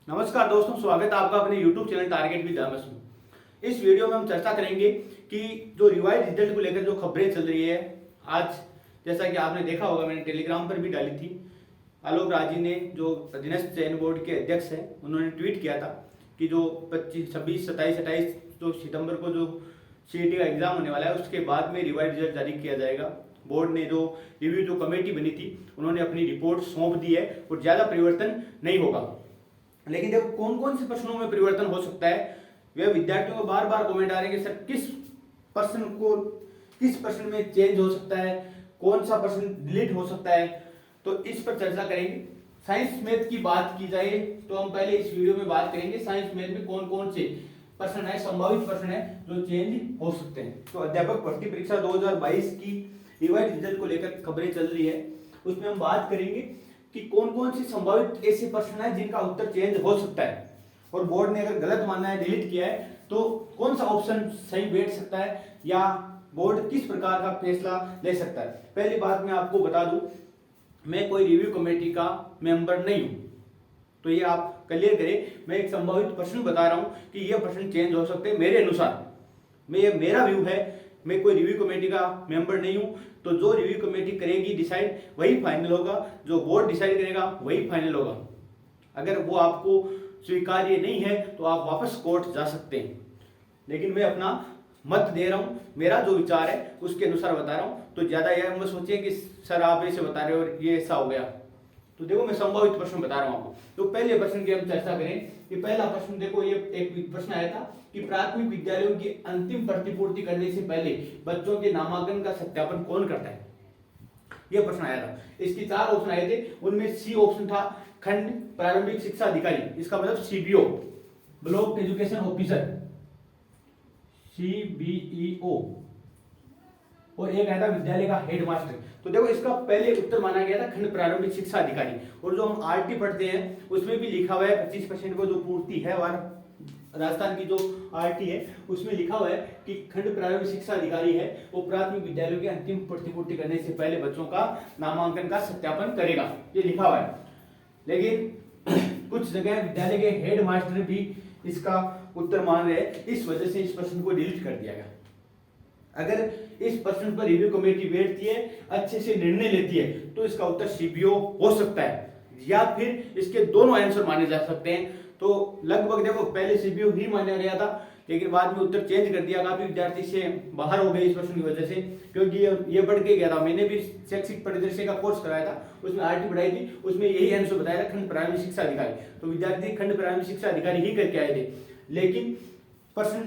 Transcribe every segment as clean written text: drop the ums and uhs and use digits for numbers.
नमस्कार दोस्तों, स्वागत है आपका अपने YouTube channel target with MS में। इस वीडियो में हम चर्चा करेंगे कि जो रिवाइज रिजल्ट को लेकर जो खबरें चल रही है आज, जैसा कि आपने देखा होगा, मैंने टेलीग्राम पर भी डाली थी। आलोक राज जी ने, जो अधीनस्थ चयन बोर्ड के अध्यक्ष हैं, उन्होंने ट्वीट किया था कि जो 25, 26, 27, 28 जो सितंबर को जो सीईटी का एग्जाम होने वाला है उसके बाद में रिवाइज रिजल्ट जारी किया जाएगा। बोर्ड ने जो रिव्यू जो कमेटी बनी थी उन्होंने अपनी रिपोर्ट सौंप दी है और ज्यादा परिवर्तन नहीं होगा। लेकिन देखो कौन कौन से प्रश्नों में परिवर्तन हो सकता है। वे विद्यार्थियों को बार बार कमेंट आ रहे हैं कि सर किस प्रश्न में चेंज हो सकता है, कौन सा प्रश्न डिलीट हो सकता है, तो इस पर चर्चा करेंगे। साइंस मैथ की बात की जाए तो हम पहले इस वीडियो में बात करेंगे साइंस मैथ में कौन कौन से प्रश्न है, संभावित प्रश्न है जो चेंज हो सकते हैं। तो अध्यापक भर्ती परीक्षा 2022 की रिवाइज रिजल्ट को लेकर खबरें चल रही है, उसमें हम बात करेंगे कि कौन कौन से संभावित ऐसे प्रश्न हैं जिनका उत्तर चेंज हो सकता है, और बोर्ड ने अगर गलत माना है, डिलीट किया है, तो कौन सा ऑप्शन सही बैठ सकता है या बोर्ड किस प्रकार का फैसला ले सकता है। पहली बात मैं आपको बता दूं, मैं कोई रिव्यू कमेटी का मेंबर नहीं हूं, तो ये आप क्लियर करें। मैं एक संभावित प्रश्न बता रहा हूं कि यह प्रश्न चेंज हो सकते हैं मेरे अनुसार। मेरा व्यू है, मैं कोई रिव्यू कमेटी का मेंबर नहीं हूं, तो जो रिव्यू कमेटी करेगी डिसाइड वही फाइनल होगा, जो बोर्ड डिसाइड करेगा वही फाइनल होगा। अगर वो आपको स्वीकार्य नहीं है तो आप वापस कोर्ट जा सकते हैं, लेकिन मैं अपना मत दे रहा हूं, मेरा जो विचार है उसके अनुसार बता रहा हूं। तो ज्यादा यह मत सोचिए कि सर आप ऐसे बता रहे हो और ये ऐसा हो गया। तो देखो मैं संभावित प्रश्न बता रहा हूं आपको। तो पहले प्रश्न की हम चर्चा करें कि पहला प्रश्न देखो, ये एक प्रश्न आया था कि प्राथमिक विद्यालयों की अंतिम प्रतिपूर्ति करने से पहले बच्चों के नामांकन का सत्यापन कौन करता है, यह प्रश्न आया था। इसकी 4 ऑप्शन आए थे, उनमें सी ऑप्शन था खंड प्रारंभिक शिक्षा अधिकारी, इसका मतलब CBO, block education officer, CBEO, और एक आया था विद्यालय का हेडमास्टर। तो देखो इसका पहले उत्तर माना गया था खंड प्रारंभिक शिक्षा अधिकारी, और जो हम आरटी पढ़ते हैं उसमें भी लिखा हुआ है 25% को जो पूर्ति है, और राजस्थान की जो आरटी है उसमें लिखा हुआ है कि खंड प्रारंभिक शिक्षा अधिकारी है वो प्राथमिक विद्यालयों की अंतिम प्रतिपूर्ति करने से पहले बच्चों का नामांकन का सत्यापन करेगा, ये लिखा हुआ है। लेकिन कुछ जगह विद्यालय के हेडमास्टर भी इसका उत्तर मान रहे हैं, इस वजह से इस प्रश्न को डिलीट कर दिया गया। अगर इस प्रश्न पर रिव्यू कमेटी बैठती है, अच्छे से निर्णय लेती है, तो इसका उत्तर सीबीओ हो सकता है, या फिर इसके दोनों आंसर माने जा सकते हैं। तो लगभग देखो पहले सीबीओ ही माना गया था, लेकिन बाद में उत्तर चेंज कर दिया। काफी विद्यार्थी से बाहर हो गए इस प्रश्न की वजह से, क्योंकि ये बढ़ के गया था। मैंने भी शैक्षिक परिदृश्य का कोर्स कराया था, उसमें आरटी पढ़ाई थी, उसमें यही आंसर बताया था खंड प्रारंभिक शिक्षा अधिकारी। तो विद्यार्थी खंड प्रारंभिक शिक्षा अधिकारी ही करके आए थे, लेकिन प्रश्न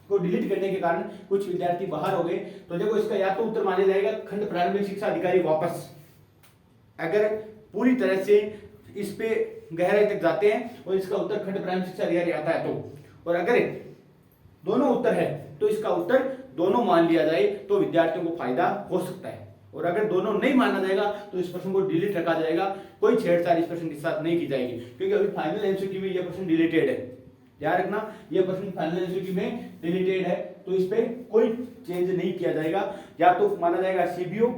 को डिलीट करने के कारण कुछ विद्यार्थी बाहर हो गए। तो देखो इसका या तो उत्तर माना जाएगा खंड प्रारंभिक शिक्षा अधिकारी वापस, अगर पूरी तरह से इस पे गहराई तक जाते हैं और इसका उत्तर खंड प्रारंभिक शिक्षा अधिकारी आता है तो, और अगर दोनों उत्तर है तो इसका उत्तर दोनों मान लिया जाए तो विद्यार्थियों को फायदा हो सकता है। और अगर दोनों नहीं माना जाएगा तो इस प्रश्न को डिलीट रखा जाएगा, कोई छेड़छाड़ इस प्रश्न के साथ नहीं की जाएगी, क्योंकि अभी फाइनल एमसीक्यू में यह प्रश्न डिलीटेड है। ध्यान रखना, यह प्रश्न फाइनल एमसीक्यू में डिलीटेड है, तो इस पे कोई चेंज नहीं किया जाएगा। या तो माना जाएगा सीबीओ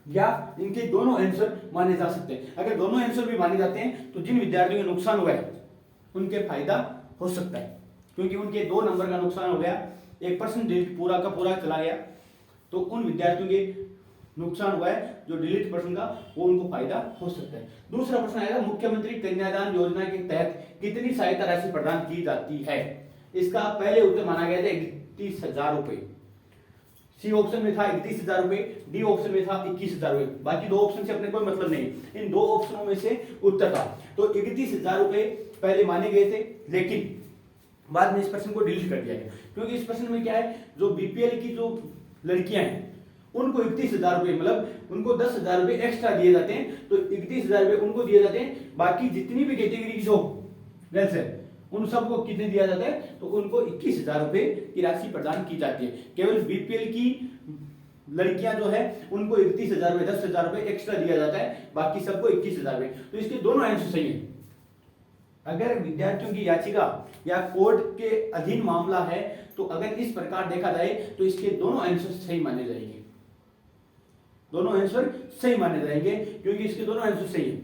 या इनके दोनों आंसर माने जा सकते हैं। अगर दोनों आंसर भी माने जाते हैं तो जिन विद्यार्थियों को नुकसान हुआ है उनके फायदा हो सकता है, क्योंकि उनके 2 नंबर का नुकसान हो गया, एक प्रश्न डिलीट पूरा का पूरा चला गया, तो उन विद्यार्थियों के नुकसान हुआ है जो डिलीट प्रश्न का, वो उनको फायदा हो सकता है। दूसरा प्रश्न आएगा, मुख्यमंत्री कन्यादान योजना के तहत कितनी सहायता राशि प्रदान की जाती है। इसका पहले उत्तर माना गया था 31,000 रुपए। सी ऑप्शन में था 31,000 रुपए, डी ऑप्शन में था 21,000 रुपए। बाकी 2 ऑप्शन से अपने कोई मतलब नहीं, इन 2 ऑप्शनों में से उत्तर था। तो 31,000 रुपए पहले माने गए थे, लेकिन बाद में इस प्रश्न को डिलीट कर दिया गया, क्योंकि इस प्रश्न में क्या है, जो बीपीएल की जो लड़कियां हैं उनको 31,000 रुपए, मतलब उनको 10,000 रुपए एक्स्ट्रा दिए जाते हैं, तो 31,000 रुपए उनको दिए जाते हैं। बाकी जितनी भी कैटेगरी की जो गर्ल्स है उन सबको कितने दिया जाता है, तो उनको 21,000 रुपए की राशि प्रदान की जाती है। केवल बीपीएल की लड़कियां जो है उनको 31,000 रुपए, 10,000 रुपए एक्स्ट्रा दिया जाता है, बाकी सबको 21,000 रुपए। तो इसके दोनों आंसर सही है। अगर विद्यार्थियों की याचिका या कोर्ट के अधीन मामला है, तो अगर इस प्रकार देखा जाए तो इसके दोनों आंसर सही माने जाएंगे, दोनों आंसर सही माने जाएंगे, क्योंकि इसके दोनों आंसर सही है।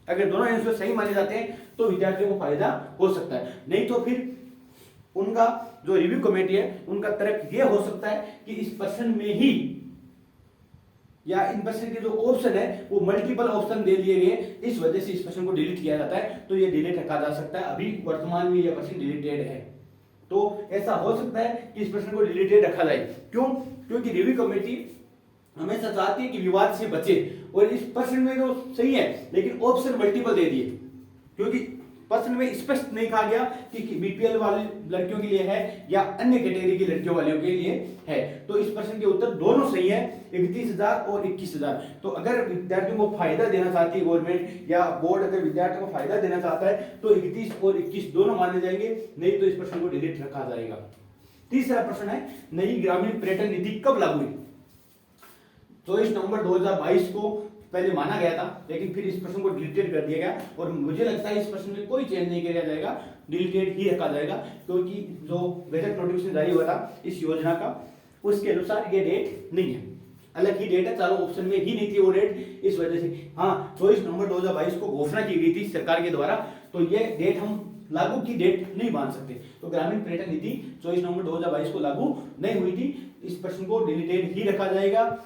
अगर दोनों आंसर सही माने जाते हैं तो विद्यार्थियों को फायदा हो सकता है, नहीं तो फिर उनका जो रिव्यू कमेटी है उनका तर्क यह हो सकता है कि इस प्रश्न में ही या इन प्रश्न के जो ऑप्शन है वो मल्टीपल ऑप्शन दे दिए गए, इस वजह से इस प्रश्न को डिलीट किया जाता है, तो ये डिलीट रखा जा सकता है। अभी वर्तमान में यह प्रश्न डिलीटेड है, तो ऐसा हो सकता है कि इस प्रश्न को डिलीटेड रखा जाए। क्यों? क्योंकि रिव्यू कमेटी हमेशा चाहती है कि विवाद से बचे, और इस प्रश्न में तो सही है लेकिन ऑप्शन मल्टीपल दे दिए, क्योंकि प्रश्न में स्पष्ट नहीं कहा गया कि बीपीएल वाली लड़कियों के लिए है या अन्य कैटेगरी की लड़कियों वालों के लिए है। तो इस प्रश्न के उत्तर दोनों सही है, 31,000 और 21,000। तो अगर विद्यार्थियों को फायदा देना चाहती है गवर्नमेंट या बोर्ड, अगर विद्यार्थियों को फायदा देना चाहता है तो 31 और 21 दोनों माने जाएंगे, नहीं तो इस प्रश्न को डिलीट रखा जाएगा। तीसरा प्रश्न है, नई ग्रामीण पर्यटन नीति कब लागू हुई? 24 नवंबर 2022 को पहले माना गया था, लेकिन फिर इस प्रश्न को डिलीटेड कर दिया गया, और मुझे लगता है इस प्रश्न में कोई चेंज नहीं किया जाएगा, डिलीटेड ही रखा जाएगा, क्योंकि जो गजट नोटिफिकेशन जारी हुआ था इस योजना का उसके अनुसार ये डेट नहीं है, अलग ही डेट है, चारों ऑप्शन में ही नहीं थी वो डेट, इस वजह से। हाँ, 24 नवंबर 2022 को घोषणा की गई थी सरकार के द्वारा, तो ये डेट हम लागू की डेट नहीं मान सकते। तो ग्रामीण पर्यटन नीति 24 नवंबर 2022 को लागू नहीं हुई थी, इस प्रश्न को डिलीटेड ही रखा जाएगा,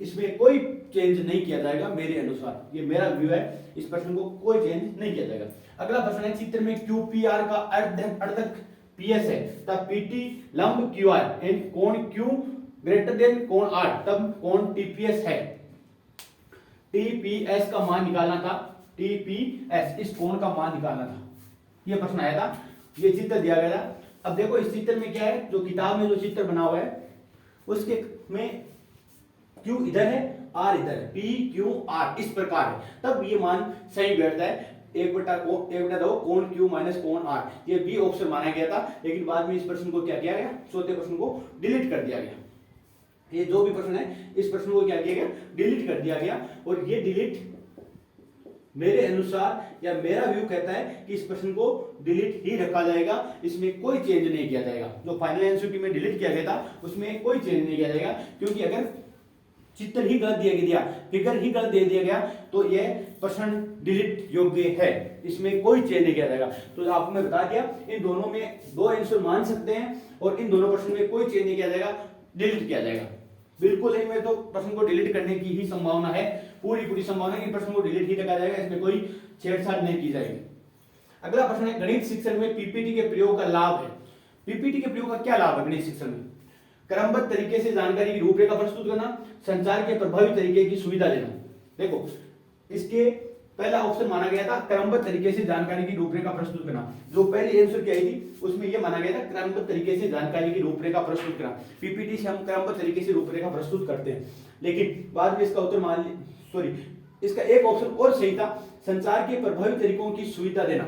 इसमें कोई चेंज नहीं किया जाएगा मेरे अनुसार, ये मेरा व्यू है, इस प्रश्न को कोई चेंज नहीं किया जाएगा। अगला प्रश्न है, चित्र में QPR का अर्धक PS है, तब PT लंब QR एंड कोण Q ग्रेटर देन कोण R, तब कोण TPS है। TPS का मान निकालना था, TPS इस कोण का मान निकालना था, ये प्रश्न आया था, ये चित्र दिया गया था। अब देखो इस चित्र में क्या है, जो किताब में जो चित्र बना हुआ है उसके में Q इधर है, R इधर है, PQR इस प्रकार है, तब ये मान सही बैठता है, 1/2 कोण Q माइनस कोण R, ये बी ऑप्शन माना गया था, लेकिन बाद में इस प्रश्न को क्या किया गया, चौथे प्रश्न को डिलीट कर दिया गया। ये जो भी प्रश्न है इस प्रश्न को क्या किया गया, डिलीट कर दिया गया, और ये डिलीट मेरे अनुसार या मेरा व्यू कहता है कि इस प्रश्न को डिलीट ही रखा जाएगा, इसमें कोई चेंज नहीं किया जाएगा। जो फाइनल एनसीईआरटी में डिलीट किया गया था उसमें कोई चेंज नहीं किया जाएगा, क्योंकि अगर चित्र ही गलत दिया गया, फिगर ही गलत दे दिया गया, तो यह प्रश्न डिलीट योग्य है, इसमें कोई चेंज नहीं किया जाएगा। तो आपको मैं बता दिया, इन दोनों में दो आंसर मान सकते हैं, और इन दोनों प्रश्न में कोई चेंज नहीं किया जाएगा, डिलीट किया जाएगा। बिल्कुल नहीं, मैं तो प्रश्न को डिलीट करने की ही संभावना है, पूरी संभावना है कि प्रश्न को डिलीट ही रखा जाएगा, इसमें कोई छेड़छाड़ नहीं की जाएगी। अगला प्रश्न है, गणित शिक्षण में पीपीटी के प्रयोग का लाभ है। पीपीटी के प्रयोग का क्या लाभ है गणित शिक्षण में? क्रमबद्ध तरीके से जानकारी की रूपरेखा प्रस्तुत करना, संचार के प्रभावी तरीके की सुविधा देना। देखो इसके पहला ऑप्शन माना गया था क्रमबद्ध तरीके से जानकारी की रूपरेखा प्रस्तुत करना, जो पहली आंसर की आई थी उसमें यह माना गया था क्रमबद्ध तरीके से जानकारी की रूपरेखा प्रस्तुत करना। पीपीटी से हम क्रमबद्ध तरीके से रूपरेखा प्रस्तुत करते हैं, लेकिन बाद में इसका उत्तर इसका एक ऑप्शन और सही था, संचार के प्रभावी तरीकों की सुविधा देना।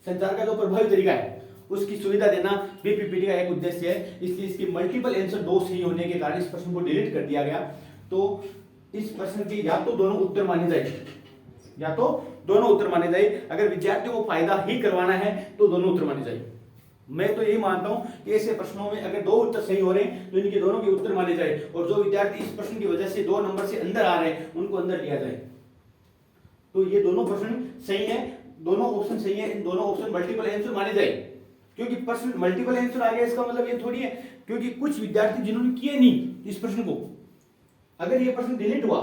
संचार का जो प्रभावी तरीका है उसकी सुविधा देना भी पीपीटी का एक उद्देश्य है, इसलिए इसकी मल्टीपल आंसर दो सही होने के कारण इस प्रश्न को डिलीट कर दिया गया। तो इस प्रश्न के या तो दोनों उत्तर माने जाए, अगर विद्यार्थियों को फायदा ही करवाना है तो दोनों उत्तर माने जाए। मैं तो यही मानता हूं कि ऐसे प्रश्नों में अगर दो उत्तर सही हो रहे हैं तो इनके दोनों के उत्तर माने जाए, और जो विद्यार्थी इस प्रश्न की वजह से 2 नंबर से अंदर आ रहे हैं उनको अंदर लिया जाए। तो ये दोनों प्रश्न सही है, दोनों ऑप्शन सही है, इन दोनों ऑप्शन मल्टीपल आंसर माने जाए, क्योंकि प्रश्न मल्टीपल आंसर आ गया इसका मतलब ये थोड़ी है, क्योंकि कुछ विद्यार्थी जिन्होंने किए नहीं इस प्रश्न को, अगर ये प्रश्न डिलीट हुआ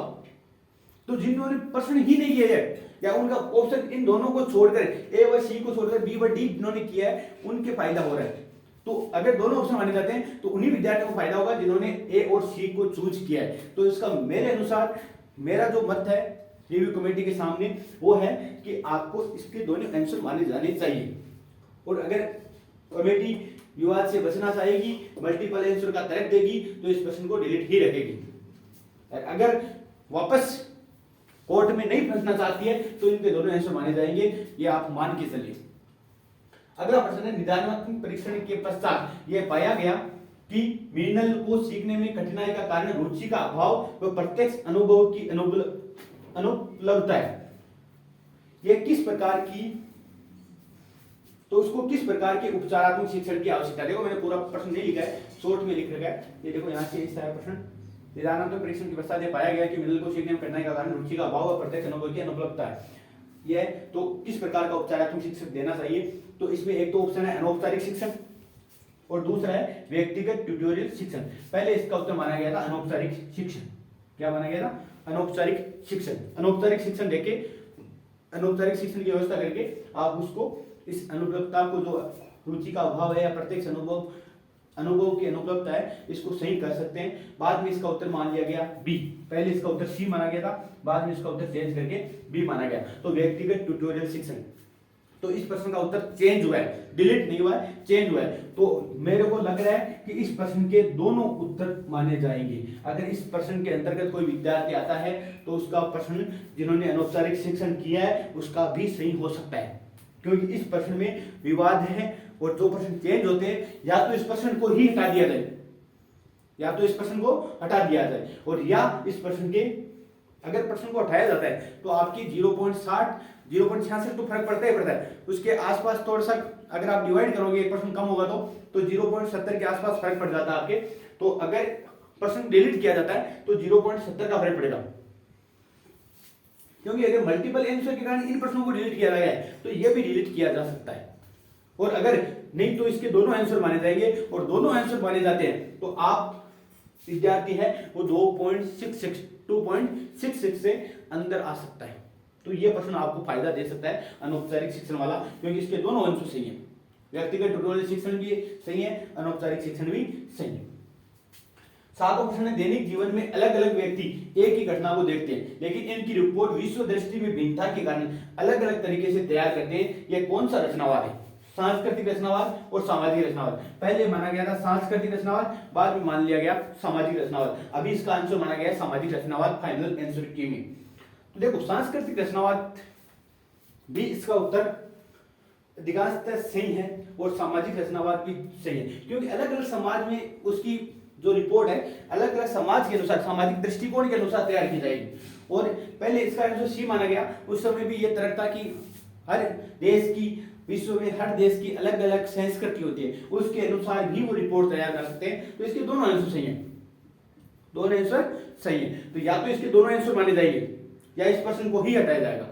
तो जिन्होंने प्रश्न ही नहीं किया है या उनका ऑप्शन इन दोनों को छोड़कर ए व सी को छोड़कर बी व डी जिन्होंने किया है उनके फायदा हो रहा है। तो अगर दोनों ऑप्शन माने जाते हैं तो उन्हीं विद्यार्थियों को फायदा होगा जिन्होंने ए और सी को चूज किया है। तो इसका मेरे अनुसार मेरा जो मत है रिव्यू कमेटी के सामने वो है कि आपको इसके दोनों आंसर माने जाने चाहिए, और अगर कमेटी विवाद से बचना चाहेगी, मल्टीपल आंसर का तर्क देगी तो इस प्रश्न को डिलीट ही रखेगी। अगर वापस कोर्ट में नहीं फंसना चाहती है तो इनके दोनों आंसर माने जाएंगे, ये आप मान के चलिए। अगला प्रश्न है, निदानात्मक परीक्षण के पश्चात यह पाया गया कि मृणाल को सीखने में कठिनाई का कारण रुचि का अभाव व प्रत्यक्ष अनुभव की अनुपलब्धता है। यह किस प्रकार की, तो उसको किस प्रकार के उपचारात्मक शिक्षण की आवश्यकता है। देखो मैंने पूरा प्रश्न नहीं लिखा है, शॉर्ट में लिख रखा है, ये देखो यहाँ से इस तरह प्रश्न, निदानात्मक परीक्षण के पश्चात यह पाया गया कि मृणाल को सीखने में कठिनाई का कारण रुचि का अभाव व प्रत्यक्ष अनुभव की अनुपलब्धता है। ये है। तो किस प्रकार का उपचारात्मक शिक्षण देना चाहिए, तो इसमें एक तो ऑप्शन है अनौपचारिक शिक्षण और दूसरा है व्यक्तिगत ट्यूटोरियल शिक्षण। पहले इसका उत्तर माना गया था अनौपचारिक शिक्षण। क्या माना गया था? अनौपचारिक शिक्षण। अनौपचारिक शिक्षण देके, अनौपचारिक शिक्षण की व्यवस्था करके आप उसको इस अनुपलब्धता को, जो रुचि का अभाव है या प्रत्यक्ष अनुभव की अनुपलब्धता है, इसको सही कर सकते हैं। बाद में इसका उत्तर मान लिया गया बी। पहले इसका उत्तर सी माना गया था, बाद में इसका उत्तर चेंज करके बी माना गया। तो व्यक्तिगत ट्यूटोरियल शिक्षण, तो इस प्रश्न का उत्तर चेंज हुआ है, डिलीट नहीं हुआ है, चेंज हुआ है। तो मेरे को लग रहा है कि इस प्रश्न के दोनों उत्तर माने जाएंगे। अगर इस प्रश्न के अंतर्गत कोई विद्यार्थी आता है तो उसका प्रश्न जिन्होंने अनौपचारिक शिक्षण किया है उसका भी सही हो सकता है, क्योंकि इस प्रश्न में विवाद है और जो प्रश्न चेंज होते हैं या तो इस प्रश्न को ही हटा दिया जाए, या तो इस प्रश्न को हटा दिया जाए, और या इस प्रश्न के, अगर प्रश्न को हटाया जाता है तो आपकी 0.66 तो फर्क पड़ता ही पड़ता है। उसके आसपास थोड़ा सा अगर आप डिवाइड करोगे, एक प्रश्न कम होगा तो 0.70 के आसपास फर्क पड़ जाता है आपके। तो अगर प्रश्न डिलीट किया जाता है तो 0.70 का फर्क पड़ेगा, क्योंकि अगर मल्टीपल आंसर के कारण इन प्रश्नों को डिलीट किया गया है तो यह भी डिलीट किया जा सकता है। और अगर नहीं तो इसके दोनों आंसर माने जाएंगे, और दोनों आंसर माने जाते हैं तो आप विद्यार्थी है वो 2.66 से अंदर आ सकता है। तो ये प्रश्न आपको फायदा दे सकता है अनौपचारिक शिक्षण वाला, क्योंकि इसके दोनों आंसर सही है। व्यक्तिगत ट्यूटोरियल शिक्षण भी सही है, अनौपचारिक शिक्षण भी सही है। सातवां प्रश्न है, दैनिक जीवन में अलग अलग व्यक्ति एक ही घटना को देखते हैं, लेकिन इनकी रिपोर्ट विश्व दृष्टि में भिन्नता के कारण अलग अलग तरीके से तैयार करते हैं। यह कौन सा रचनावाद है? सांस्कृतिक रचनावाद और सामाजिक रचनावाद। पहले माना गया था सांस्कृतिक रचनावाद, बाद में मान लिया गया सामाजिक रचनावाद। अभी इसका आंसर माना गया सामाजिक रचनावाद, फाइनल आंसर की में। तो देखो सांस्कृतिक रचनावाद भी इसका उत्तर अधिकांशतः सही है, और सामाजिक रचनावाद भी सही है, क्योंकि अलग अलग समाज में उसकी जो रिपोर्ट है अलग अलग समाज के अनुसार, सामाजिक दृष्टिकोण के अनुसार तैयार की जाएगी। और पहले इसका आंसर सी माना गया। उस समय भी यह तर्क था कि हर देश की, विश्व में हर देश की अलग अलग संस्कृति होती है, उसके अनुसार भी वो रिपोर्ट तैयार कर सकते हैं। तो इसके दोनों आंसर सही है, दोनों आंसर सही है। तो या तो इसके दोनों आंसर माने जाएंगे या इस प्रश्न को ही हटाया जाएगा,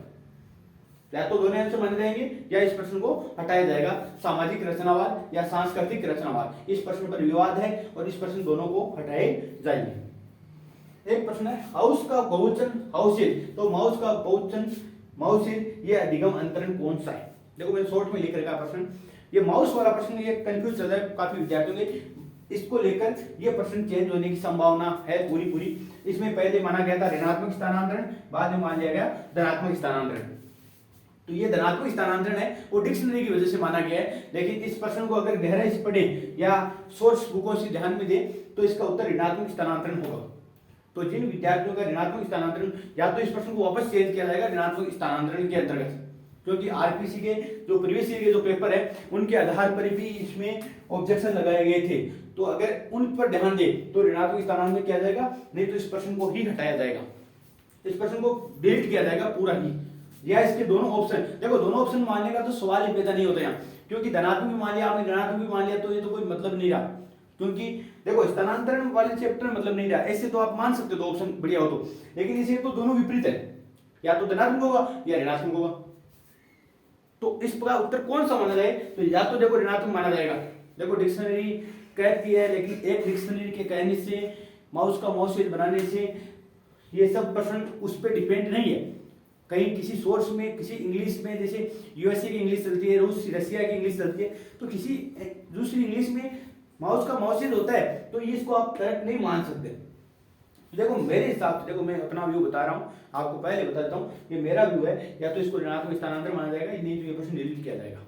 या तो दोनों आंसर माने जाएंगे या इस प्रश्न को हटाया जाएगा। सामाजिक रचनावाद या सांस्कृतिक रचनावाद, इस प्रश्न पर विवाद है और इस प्रश्न दोनों को हटाए जाएंगे। एक प्रश्न है, हाउस का बहुवचन हाउसेज, तो माउस का बहुवचन माउसेज, ये अधिगम अंतरण कौन सा है? देखो मैंने शॉर्ट में लिख रखा प्रश्न, ये माउस वाला प्रश्न ये कंफ्यूज चल रहा है काफी विद्यार्थियों के, इसको लेकर ये प्रश्न चेंज होने की संभावना है पूरी। इसमें पहले माना गया था ऋणात्मक स्थानांतरण, बाद में मान लिया गया धनात्मक स्थानांतरण। तो ये धनात्मक स्थानांतरण है वो डिक्शनरी की वजह से माना गया है, लेकिन इस प्रश्न को अगर गहराई से पढ़े या सोर्स बुकों से ध्यान में दे तो इसका उत्तर ऋणात्मक स्थानांतरण होगा। तो जिन विद्यार्थियों का ऋणात्मक स्थानांतरण, या तो इस प्रश्न को वापस चेंज किया जाएगा ऋणात्मक स्थानांतरण के अंतर्गत, क्योंकि आरपीसी के जो प्रीवियस ईयर के जो पेपर है उनके आधार पर भी इसमें ऑब्जेक्शन लगाए गए थे। तो अगर उन पर ध्यान दे तो ऋणात्मक स्थानांतरण किया जाएगा, नहीं तो इस प्रश्न को ही हटाया जाएगा, इस प्रश्न को डिलीट किया जाएगा पूरा ही। या इसके दोनों ऑप्शन, देखो दोनों ऑप्शन मानने का तो सवाल ही पैदा नहीं होता यहाँ, क्योंकि धनात्मक भी मान लिया आपने, ऋणात्मक भी मान लिया, तो ये तो कोई मतलब नहीं रहा। क्योंकि देखो स्थानांतरण वाले चैप्टर में मतलब नहीं रहा, ऐसे तो आप मान सकते हो, ऑप्शन बढ़िया हो तो, लेकिन इसे तो दोनों विपरीत है, या तो धनात्मक होगा या ऋणात्मक होगा। तो इसका उत्तर कौन सा माना जाए? तो या तो देखो ऋणात्मक माना जाएगा, देखो डिक्शनरी कहती है, लेकिन एक डिक्शनरी के कहने से, माउस का माउसेज बनाने से ये सब प्रश्न उस पर डिपेंड नहीं है। कहीं किसी सोर्स में, किसी इंग्लिश में, जैसे यूएसए की इंग्लिश चलती है, रशिया की इंग्लिश चलती है, तो किसी दूसरी इंग्लिश में माउस का माउसेज होता है, तो ये इसको आप करेक्ट नहीं मान सकते। देखो मेरे हिसाब से, देखो मैं अपना व्यू बता रहा हूँ, आपको पहले बता देता हूँ, ये मेरा व्यू है, या तो इसको ऋणात्मक स्थानांतरण माना जाएगा, नहीं तो ये प्रश्न डिलीट किया जाएगा।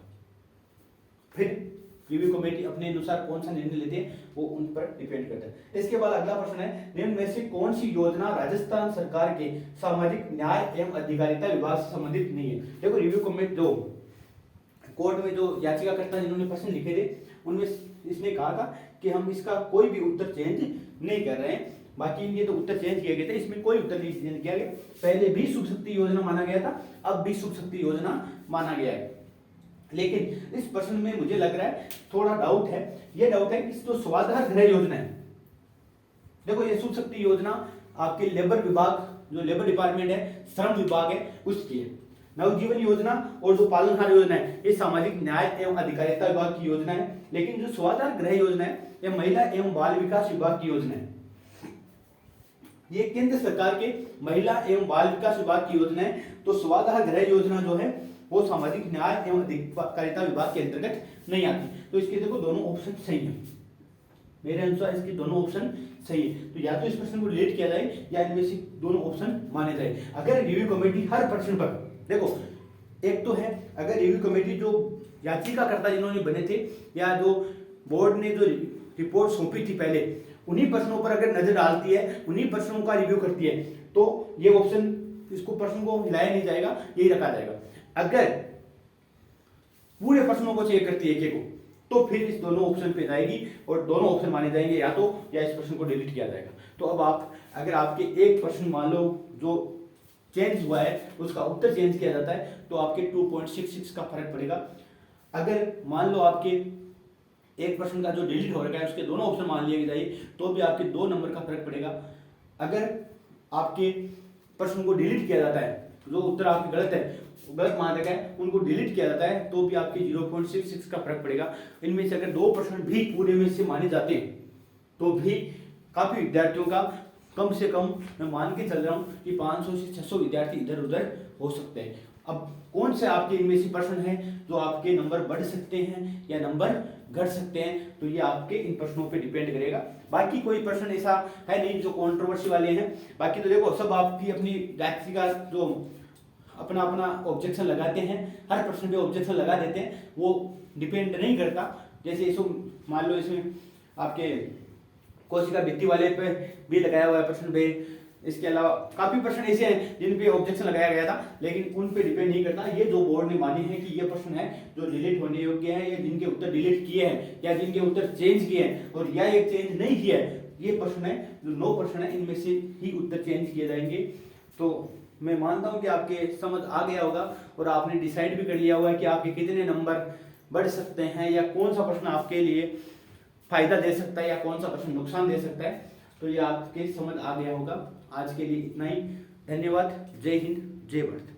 फिर रिव्यू कमेटी अपने अनुसार कौन सा निर्णय लेते हैं वो उन पर डिपेंड करता है। इसके बाद अगला प्रश्न है, निम्न में से कौन सी योजना राजस्थान सरकार के सामाजिक न्याय एवं अधिकारिता विभाग से संबंधित नहीं है? देखो रिव्यू कमेटी जो कोर्ट में जो याचिकाकर्ता जिन्होंने प्रश्न लिखे थे उनमें इसने कहा था कि हम इसका कोई भी उत्तर चेंज नहीं कर रहे हैं, बाकी ये तो उत्तर चेंज किए गए थे, इसमें कोई उत्तर नहीं चेंज किया गया। पहले भी शुभ शक्ति योजना माना गया था, अब भी शुभ शक्ति योजना माना गया है। लेकिन इस प्रश्न में मुझे लग रहा है थोड़ा डाउट है, ये डाउट है कि जो स्वाधार गृह योजना है, देखो ये शुभ शक्ति योजना आपके लेबर विभाग, जो लेबर डिपार्टमेंट है, श्रम विभाग है, उसकी है। नवजीवन योजना और जो पालनहार योजना है ये सामाजिक न्याय एवं अधिकारिता विभाग की योजना है, लेकिन जो स्वाधार गृह योजना है यह महिला एवं बाल विकास विभाग की योजना है। ये केंद्र सरकार के महिला एवं बाल विकास विभाग की योजना है। तो स्वाधार गृह योजना जो है वो सामाजिक न्याय एवं अधिकारिता विभाग के अंतर्गत नहीं आती। तो इसके देखो दोनों ऑप्शन सही है, मेरे अनुसार इसके दोनों ऑप्शन सही है। तो या तो इस प्रश्न को डिलीट किया जाए या इनमें से दोनों ऑप्शन माने जाए। अगर रिव्यू कमेटी हर प्रश्न पर देखो, एक तो है अगर रिव्यू कमेटी जो याचिकाकर्ता जिन्होंने बने थे या जो बोर्ड ने जो रिपोर्ट सौंपी थी पहले, उन्हीं प्रश्नों पर अगर नजर डालती है, उन्हीं प्रश्नों का रिव्यू करती है, तो ये ऑप्शन इसको प्रश्न को हिलाया नहीं जाएगा, यही रखा जाएगा। अगर पूरे प्रश्नों को चेक करती है एक को, तो फिर इस दोनों ऑप्शन पे जाएगी और दोनों ऑप्शन माने जाएंगे या तो, या इस प्रश्न को डिलीट किया जाएगा। तो अब आप अगर आपके एक प्रश्न मान लो जो चेंज हुआ है उसका उत्तर चेंज किया जाता है तो आपके 2.66 का फर्क पड़ेगा। अगर मान लो आपके एक प्रश्न का जो डिलीट हो रखा है उसके दोनों ऑप्शन मान लिए जाए तो भी आपके 2 नंबर का फर्क पड़ेगा। अगर आपके प्रश्न को डिलीट किया जाता है, जो उत्तर आपके गलत है, गलत मान रखा है, उनको डिलीट किया जाता है तो भी आपके 0.66 का फर्क पड़ेगा। इनमें से अगर 2 प्रश्न भी पूरे में से माने जाते हैं तो भी काफी विद्यार्थियों का कम से कम मैं मान के चल रहा हूँ कि 500 से 600 विद्यार्थी इधर उधर हो सकते हैं। अब कौन से आपके इनमें से प्रश्न हैं जो आपके नंबर बढ़ सकते हैं या नंबर घट सकते हैं, तो ये आपके इन प्रश्नों पे डिपेंड करेगा। बाकी कोई प्रश्न ऐसा है नहीं जो कंट्रोवर्सी वाले हैं। बाकी तो देखो सब आपकी अपनी याचिका जो अपना अपना ऑब्जेक्शन लगाते हैं, हर प्रश्न पे ऑब्जेक्शन लगा देते हैं, वो डिपेंड नहीं करता। जैसे इसको मान लो इसमें आपके कोशिका भित्ति वाले पे भी लगाया हुआ है प्रश्न पे, इसके अलावा काफी प्रश्न ऐसे हैं जिन पे ऑब्जेक्शन लगाया गया था, लेकिन उन पे डिपेंड नहीं करता। ये जो बोर्ड ने मानी है कि ये प्रश्न है जो डिलीट होने योग्य है या जिनके उत्तर डिलीट किए हैं या जिनके उत्तर चेंज किए हैं और या एक चेंज नहीं किया है, ये प्रश्न है जो 9 प्रश्न है इनमें से ही उत्तर चेंज किए जाएंगे। तो मैं मानता हूं कि आपके समझ आ गया होगा और आपने डिसाइड भी कर लिया होगा कि आपके कितने नंबर बढ़ सकते हैं या कौन सा प्रश्न आपके लिए फायदा दे सकता है या कौन सा प्रश्न नुकसान दे सकता है। तो ये आपके समझ आ गया होगा। आज के लिए इतना ही, धन्यवाद। जय हिंद, जय भारत।